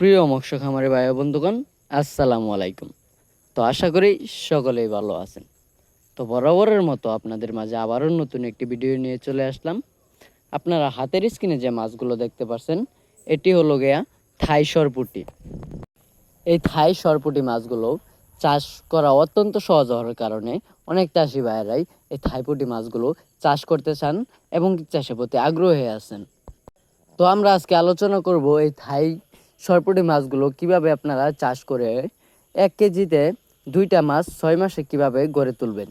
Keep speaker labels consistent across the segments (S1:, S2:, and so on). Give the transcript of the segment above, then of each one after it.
S1: প্রিয় মৎস্য খামারি ভাই ও বন্ধুগণ, আসসালামু আলাইকুম। তো আশা করি সকলেই ভালো আছেন। তো বরাবরের মতো আপনাদের মাঝে আবারও নতুন একটি ভিডিও নিয়ে চলে আসলাম। আপনারা হাতের স্ক্রিনে যে মাছগুলো দেখতে পাচ্ছেন, এটি হলো গিয়া থাই সরপুঁটি। এই থাই সরপুঁটি মাছগুলো চাষ করা অত্যন্ত সহজ হওয়ার কারণে অনেক চাষি ভাইয়েরাই এই থাইপুঁটি মাছগুলো চাষ করতে চান এবং চাষের প্রতি আগ্রহী আছেন। তো আমরা আজকে আলোচনা করব এই থাই সরপুঁটি মাছগুলো কিভাবে আপনারা চাষ করে 1 কেজিতে 2টা মাছ 6 মাসে কিভাবে গড়ে তুলবেন।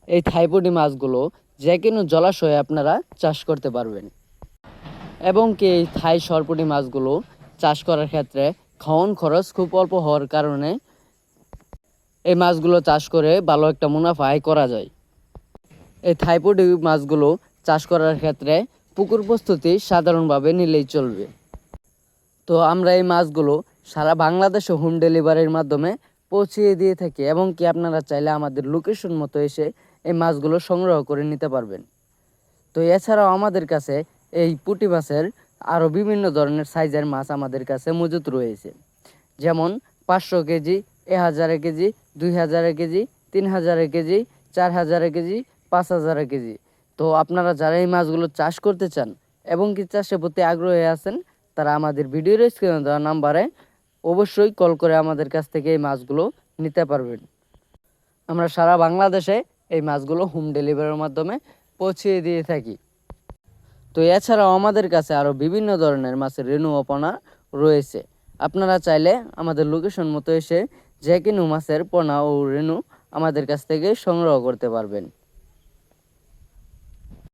S1: এই থাইপুঁটি মাছগুলো যে কোনো জলাশয়ে আপনারা চাষ করতে পারবেন এবং কি এই থাই সরপুঁটি মাছগুলো চাষ করার ক্ষেত্রে খাওয়ান খরচ খুব অল্প হওয়ার কারণে এই মাছগুলো চাষ করে ভালো একটা মুনাফা আয় করা যায়। এই থাইপুঁটি মাছগুলো চাষ করার ক্ষেত্রে পুকুর প্রস্তুতি সাধারণভাবে নিলেই চলবে। তো আমরা এই মাছগুলো সারা বাংলাদেশে হোম ডেলিভারির মাধ্যমে পৌঁছিয়ে দিয়ে থাকি এবং কি আপনারা চাইলে আমাদের লোকেশন মতো এসে এই মাছগুলো সংগ্রহ করে নিতে পারবেন। তো এছাড়াও আমাদের কাছে এই পুঁটি মাছের আরও বিভিন্ন ধরনের সাইজের মাছ আমাদের কাছে মজুত রয়েছে, যেমন 500 KG, 1000 KG, 2000 KG, 3000 KG, 4000 KG, 5000 KG. তো আপনারা যারা এই মাছগুলো চাষ করতে চান এবং কি চাষের প্রতি আগ্রহী আছেন, তারা আমাদের ভিডিওর স্ক্রিনে দেওয়া নাম্বারে অবশ্যই কল করে আমাদের কাছ থেকে এই মাছগুলো নিতে পারবেন। আমরা সারা বাংলাদেশে এই মাছগুলো হোম ডেলিভারির মাধ্যমে পৌঁছিয়ে দিয়ে থাকি। তো এছাড়াও আমাদের কাছে আরও বিভিন্ন ধরনের মাছের রেণু ও পোনা রয়েছে। আপনারা চাইলে আমাদের লোকেশন মতো এসে যে কোনো মাছের পোনা ও রেণু আমাদের কাছ থেকে সংগ্রহ করতে পারবেন।